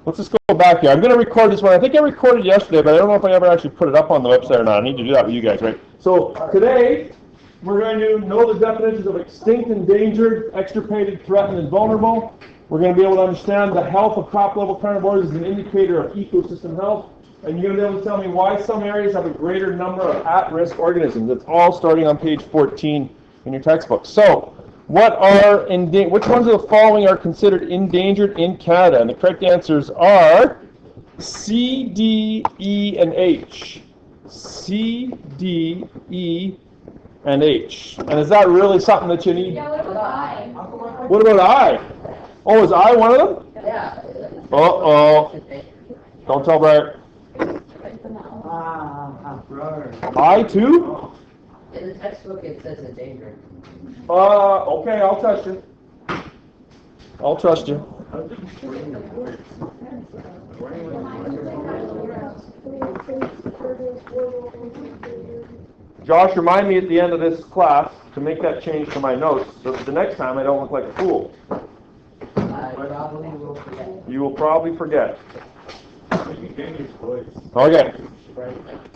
Let's just go back here. I'm going to record this one. I think I recorded yesterday, but I don't know if I ever actually put it up on the website or not. I need to do that with you guys, right? So today, we're going to know the definitions of extinct, endangered, extirpated, threatened, and vulnerable. We're going to be able to understand the health of top-level carnivores as an indicator of ecosystem health. And you're going to be able to tell me why some areas have a greater number of at-risk organisms. It's all starting on page 14 in your textbook. So, which ones of the following are considered endangered in Canada? And the correct answers are C, D, E, and H. C, D, E, and H. And is that really something that you need? Yeah, what about I? What about I? Oh, is I one of them? Yeah. Uh-oh. Don't tell Brett. I too? In the textbook it says endangered. Okay, I'll trust you. I'll trust you. Josh, remind me at the end of this class to make that change to my notes so that the next time I don't look like a fool. I probably will forget. You will probably forget. Okay.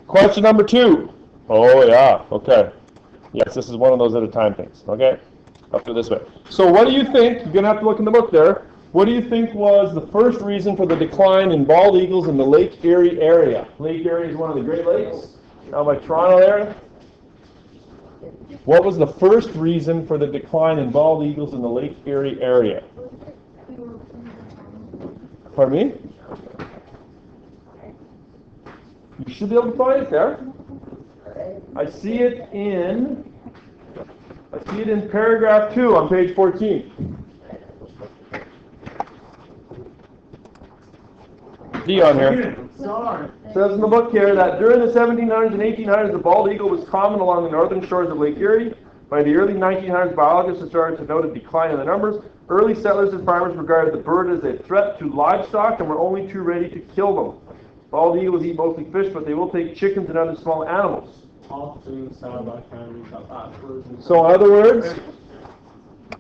Question number 2. Oh, yeah. Okay. Yes, this is one of those at a time things. Okay? Up to this way. So what do you think, you're going to have to look in the book there, what do you think was the first reason for the decline in bald eagles in the Lake Erie area? Lake Erie is one of the Great Lakes, down by Toronto there. What was the first reason for the decline in bald eagles in the Lake Erie area? Pardon me? You should be able to find it there. I see it in paragraph 2 on page 14. D on here. It says in the book here that during the 1700s and 1800s, the bald eagle was common along the northern shores of Lake Erie. By the early 1900s, biologists had started to note a decline in the numbers. Early settlers and farmers regarded the bird as a threat to livestock and were only too ready to kill them. Bald eagles eat mostly fish, but they will take chickens and other small animals. So in other words,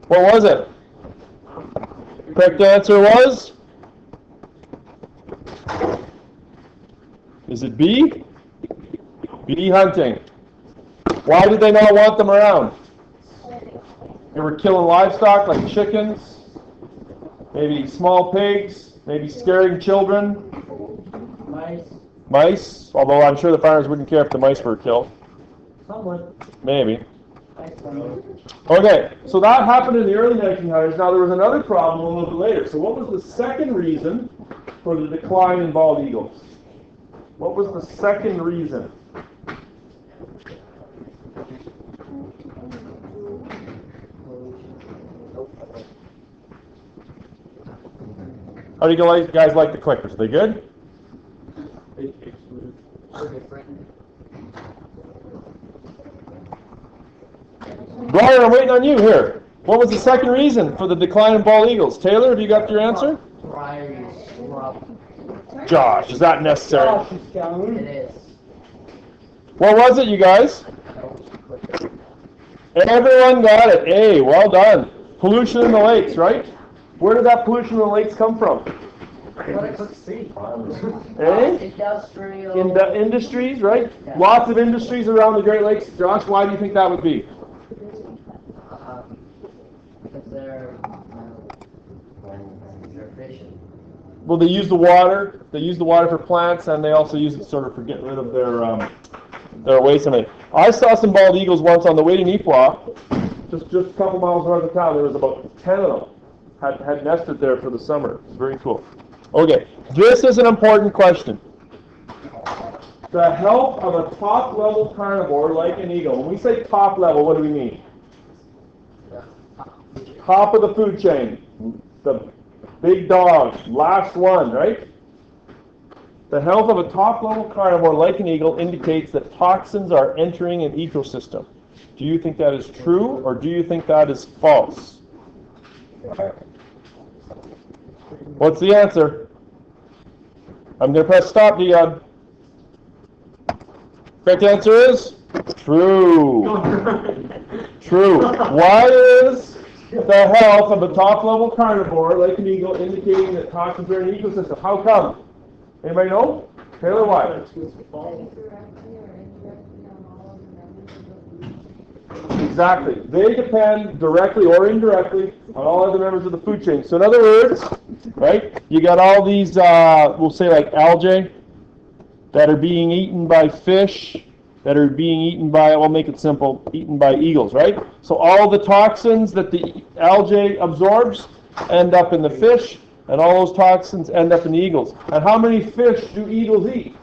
what was it? Correct answer was? Is it B? Bee hunting. Why did they not want them around? They were killing livestock like chickens, maybe small pigs, maybe scaring children. Mice, although I'm sure the farmers wouldn't care if the mice were killed. Maybe. Okay, so that happened in the early 1900s. Now there was another problem a little bit later. So what was the second reason for the decline in bald eagles? What was the second reason? How do you guys like the clickers? Are they good? Brian, I'm waiting on you here. What was the second reason for the decline in bald eagles? Taylor, have you got your answer? Josh, is that necessary? It is. What was it, you guys? Everyone got it. A, well done. Pollution in the lakes, right? Where did that pollution in the lakes come from? Industrial. Industries, right? Yeah. Lots of industries around the Great Lakes. Josh, why do you think that would be? Because they're fishing. Well, they use the water. They use the water for plants, and they also use it sort of for getting rid of their waste. I saw some bald eagles once on the way to Nipawin, just a couple miles north of town. There was about 10 of them had nested there for the summer. It's very cool. Okay, this is an important question. The health of a top-level carnivore like an eagle. When we say top level, what do we mean? Top of the food chain. The big dog, last one, right? The health of a top-level carnivore like an eagle indicates that toxins are entering an ecosystem. Do you think that is true, or do you think that is false? What's the answer? I'm going to press stop, Dion. Correct answer is true. True. Why is the health of a top-level carnivore like an eagle, indicating that toxins are in the ecosystem. How come? Anybody know? Taylor, why? Exactly. They depend directly or indirectly on all other members of the food chain. So in other words, right, you got all these, we'll say like algae, that are being eaten by fish, that are being eaten by, we'll make it simple, eaten by eagles, right? So all the toxins that the algae absorbs end up in the fish, and all those toxins end up in the eagles. And how many fish do eagles eat?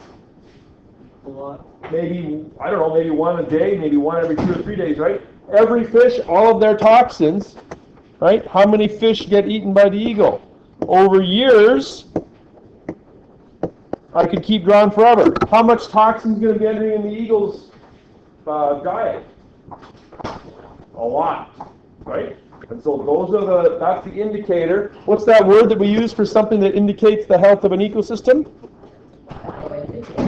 A lot. Maybe, I don't know, maybe one a day, maybe one every 2 or 3 days, right? Every fish, all of their toxins, right? How many fish get eaten by the eagle? Over years, I could keep going forever. How much toxin is going to be entering in the eagle's diet? A lot, right? And so those are that's the indicator. What's that word that we use for something that indicates the health of an ecosystem?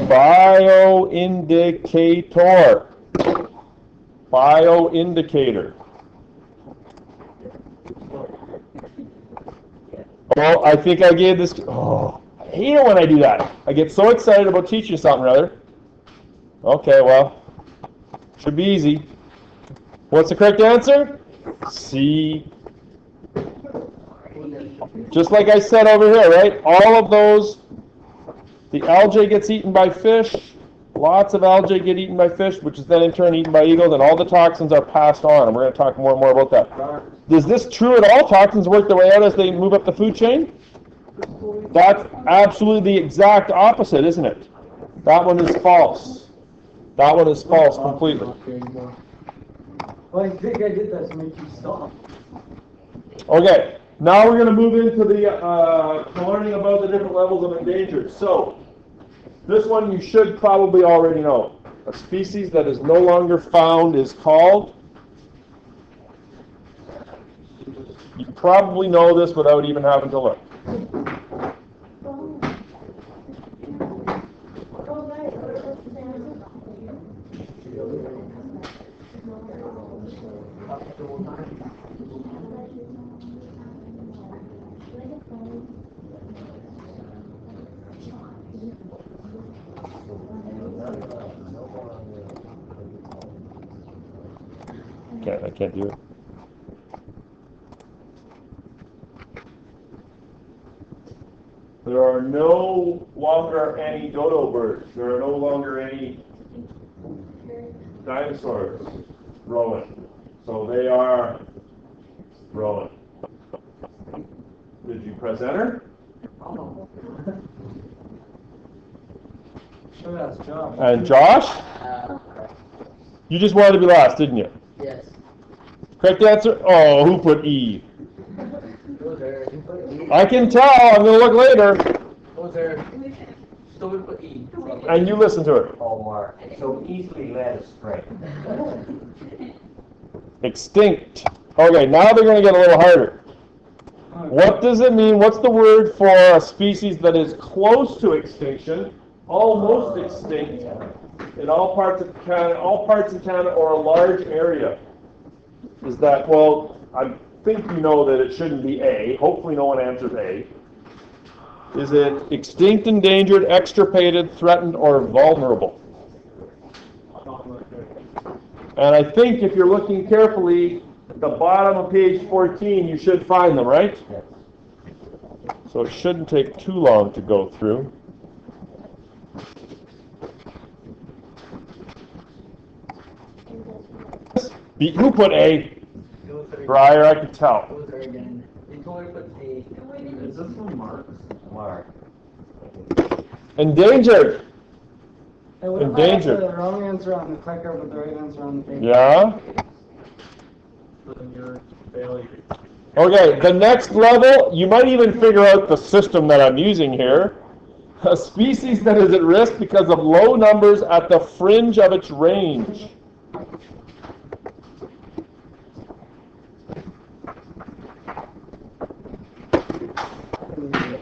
Bioindicator. Bioindicator. Oh, I think I gave this. Oh, I hate it when I do that. I get so excited about teaching something or other. Okay, well, should be easy. What's the correct answer? C. Just like I said over here, right? All of those, the algae gets eaten by fish, lots of algae get eaten by fish, which is then in turn eaten by eagles, and all the toxins are passed on. And we're going to talk more and more about that. Is this true at all? Toxins work their way out as they move up the food chain? That's absolutely the exact opposite, isn't it? That one is false. That one is false completely. Well, I think I did that to make you stop. Okay, now we're going to move into the learning about the different levels of endangered. So, this one you should probably already know. A species that is no longer found is called? You probably know this without even having to look. I can't do it. There are no longer any dodo birds. There are no longer any dinosaurs roaming. So they are roaming. Did you press enter? Sure, that's Josh. And Josh? You just wanted to be last, didn't you? Yes. Correct answer? Oh, who put E? Those are, you put E. I can tell. I'm going to look later. Those are, so we put E. And you listen to it. Omar, so easily led astray. Extinct. Okay, now they're going to get a little harder. What does it mean? What's the word for a species that is close to extinction, almost extinct, in all parts of Canada, or a large area? Is that, well, I think you know that it shouldn't be A. Hopefully no one answers A. Is it extinct, endangered, extirpated, threatened, or vulnerable? And I think if you're looking carefully, at the bottom of page 14, you should find them, right? So it shouldn't take too long to go through. Who put A? Briar, I could tell. Those are again. They totally put A. Is this from Mark? Mark. Endangered. Hey, what if I Endangered. have the wrong answer on the clicker but the right answer on the paper? Yeah? You're failure. Okay, the next level, you might even figure out the system that I'm using here. A species that is at risk because of low numbers at the fringe of its range.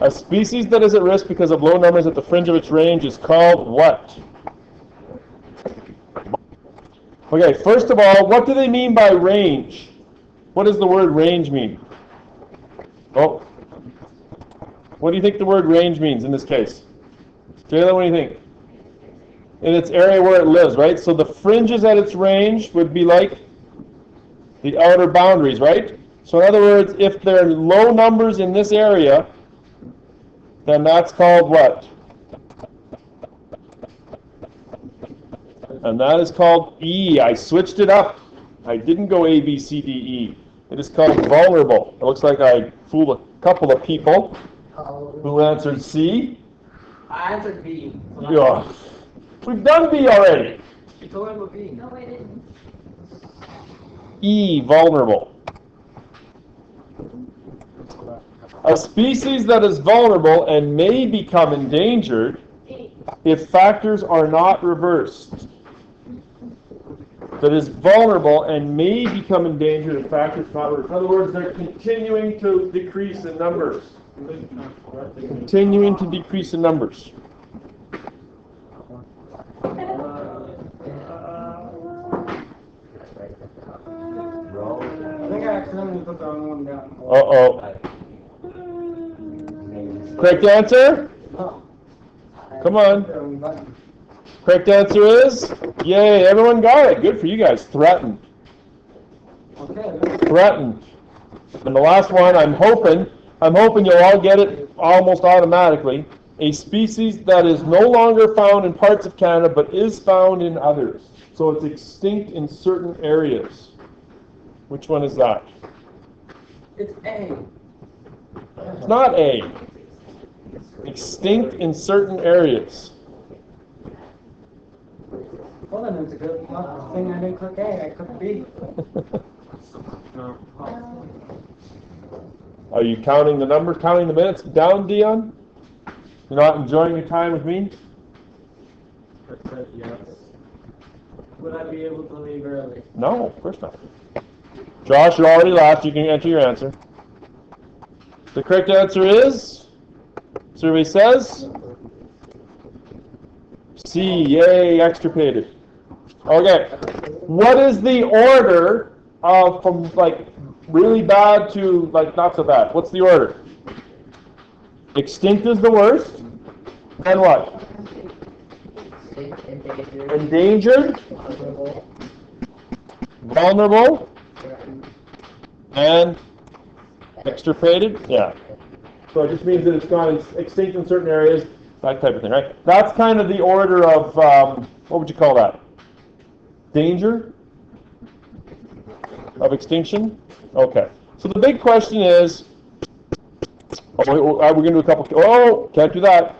A species that is at risk because of low numbers at the fringe of its range is called what? Okay, first of all, what do they mean by range? What does the word range mean? Oh. What do you think the word range means in this case? Jayla, what do you think? In its area where it lives, right? So the fringes at its range would be like the outer boundaries, right? So in other words, if there are low numbers in this area, then that's called what? And that is called E. I switched it up. I didn't go A, B, C, D, E. It is called vulnerable. It looks like I fooled a couple of people who answered C. I answered B. Yeah. We've done B already. You told me about B. No, I didn't. E, vulnerable. A species that is vulnerable and may become endangered if factors are not reversed. That is vulnerable and may become endangered if factors are not reversed. In other words, they're continuing to decrease in numbers. Continuing to decrease in numbers. I think I accidentally put the wrong one down. Uh-oh. Correct answer? Oh. Come on. The wrong button. Correct answer is, yay, everyone got it. Good for you guys. Threatened. Okay. Threatened. And the last one, I'm hoping you'll all get it almost automatically. A species that is no longer found in parts of Canada but is found in others. So it's extinct in certain areas. Which one is that? It's A. It's not A. Extinct in certain areas. Well, then it's a good thing I didn't click A, I clicked B. Are you counting the numbers, counting the minutes down, Dion? You're not enjoying your time with me? I said yes. Would I be able to leave early? No, of course not. Josh, you already laughed. You can enter your answer. The correct answer is, survey says, C. Yay, extirpated. Okay. What is the order of from like really bad to like not so bad? What's the order? Extinct is the worst. And what? Endangered, vulnerable, and extirpated. Yeah. So it just means that it's gone extinct in certain areas, that type of thing, right? That's kind of the order of, what would you call that? Danger of extinction? Okay. So the big question is, we're going to do a couple, oh, can't do that.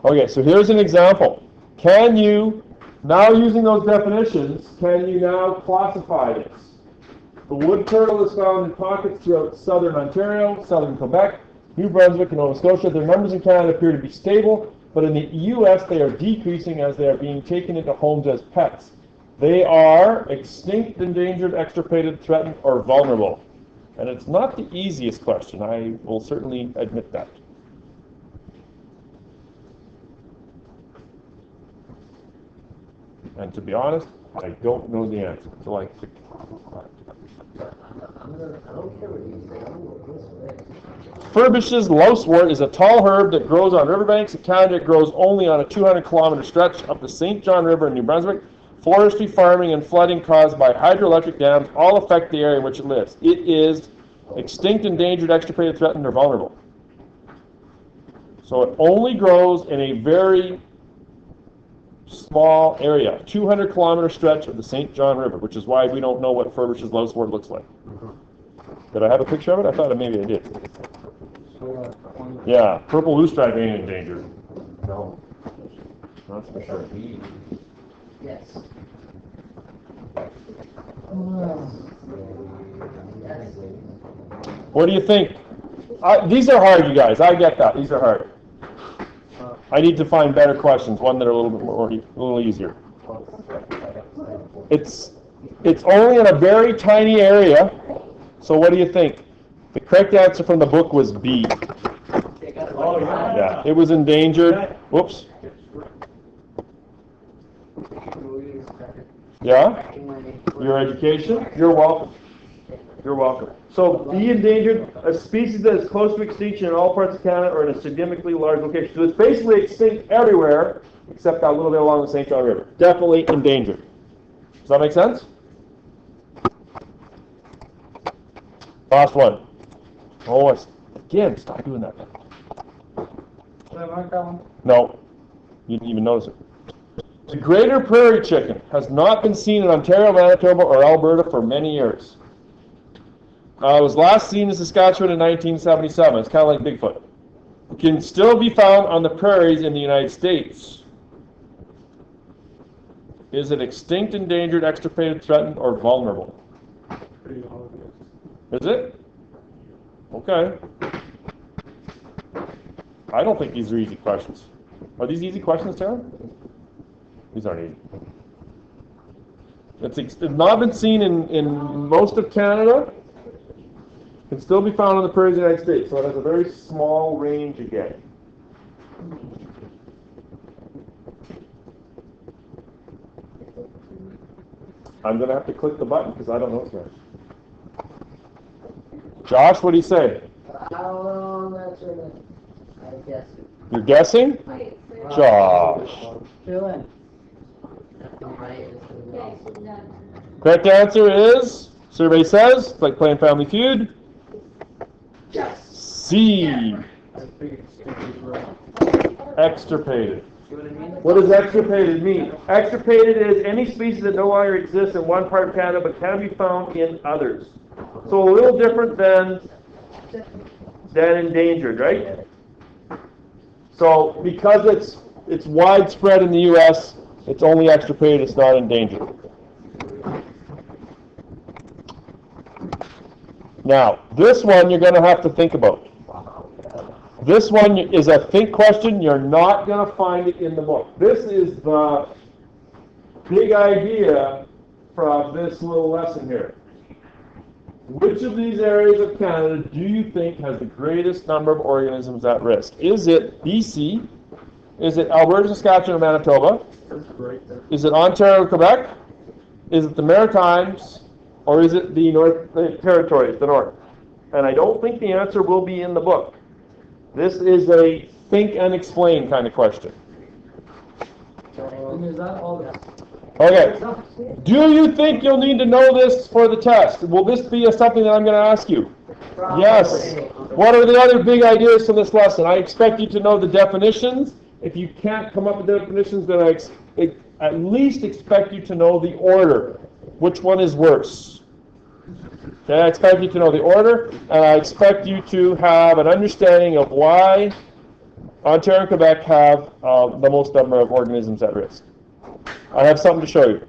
Okay, so here's an example. Can you, now using those definitions, can you now classify this? The wood turtle is found in pockets throughout southern Ontario, southern Quebec, New Brunswick, and Nova Scotia. Their numbers in Canada appear to be stable, but in the U.S. they are decreasing as they are being taken into homes as pets. They are extinct, endangered, extirpated, threatened, or vulnerable. And it's not the easiest question. I will certainly admit that. And to be honest, I don't know the answer until I click. Furbish's lousewort is a tall herb that grows on riverbanks. In Canada, it grows only on a 200-kilometer stretch of the St. John River in New Brunswick. Forestry, farming, and flooding caused by hydroelectric dams all affect the area in which it lives. It is extinct, endangered, extirpated, threatened, or vulnerable. So it only grows in a very small area, 200-kilometer stretch of the St. John River, which is why we don't know what Furbish's lousewort looks like. Did I have a picture of it? I thought maybe I did. Yeah, purple loosestrife ain't endangered. No, that's for sure. Yes. What do you think? These are hard, you guys. I get that. These are hard. I need to find better questions, one that are a little easier. It's only in a very tiny area. So what do you think? The correct answer from the book was B. Oh, Yeah, it was endangered. Whoops. Yeah? Your education? You're welcome. You're welcome. So, be endangered, a species that is close to extinction in all parts of Canada or in a significantly large location. So it's basically extinct everywhere except that little bit along the St. John River. Definitely endangered. Does that make sense? Last one. Oh, again, stop doing that. Should I mark that one? No, you didn't even notice it. The greater prairie chicken has not been seen in Ontario, Manitoba, or Alberta for many years. It was last seen in Saskatchewan in 1977. It's kind of like Bigfoot. It can still be found on the prairies in the United States. Is it extinct, endangered, extirpated, threatened, or vulnerable? Pretty obvious. Is it? Okay. I don't think these are easy questions. Are these easy questions, Tara? These aren't easy. It's not been seen in most of Canada. Can still be found on the prairies of the United States, so it has a very small range again. I'm going to have to click the button because I don't know what's right. Josh, what do you say? Oh, that's right. I guess. You're guessing? Josh. Fill in. Nothing right is the wrong. Correct answer is, survey says, it's like playing Family Feud. Yes. C. I figured stupid wrong. Extirpated. See what I mean? What does extirpated mean? Extirpated is any species that no longer exists in one part of Canada but can be found in others. So a little different than endangered, right? So because it's widespread in the U.S., it's only extirpated, it's not endangered. Now, this one you're going to have to think about. This one is a think question. You're not going to find it in the book. This is the big idea from this little lesson here. Which of these areas of Canada do you think has the greatest number of organisms at risk? Is it BC? Is it Alberta, Saskatchewan, or Manitoba? That's great. Is it Ontario, Quebec? Is it the Maritimes? Or is it the North Territories, the North? And I don't think the answer will be in the book. This is a think and explain kind of question. And is that all that? Okay. Do you think you'll need to know this for the test? Will this be something that I'm going to ask you? Yes. What are the other big ideas from this lesson? I expect you to know the definitions. If you can't come up with definitions, then I at least expect you to know the order. Which one is worse? Okay, I expect you to know the order, and I expect you to have an understanding of why Ontario and Quebec have the most number of organisms at risk. I have something to show you.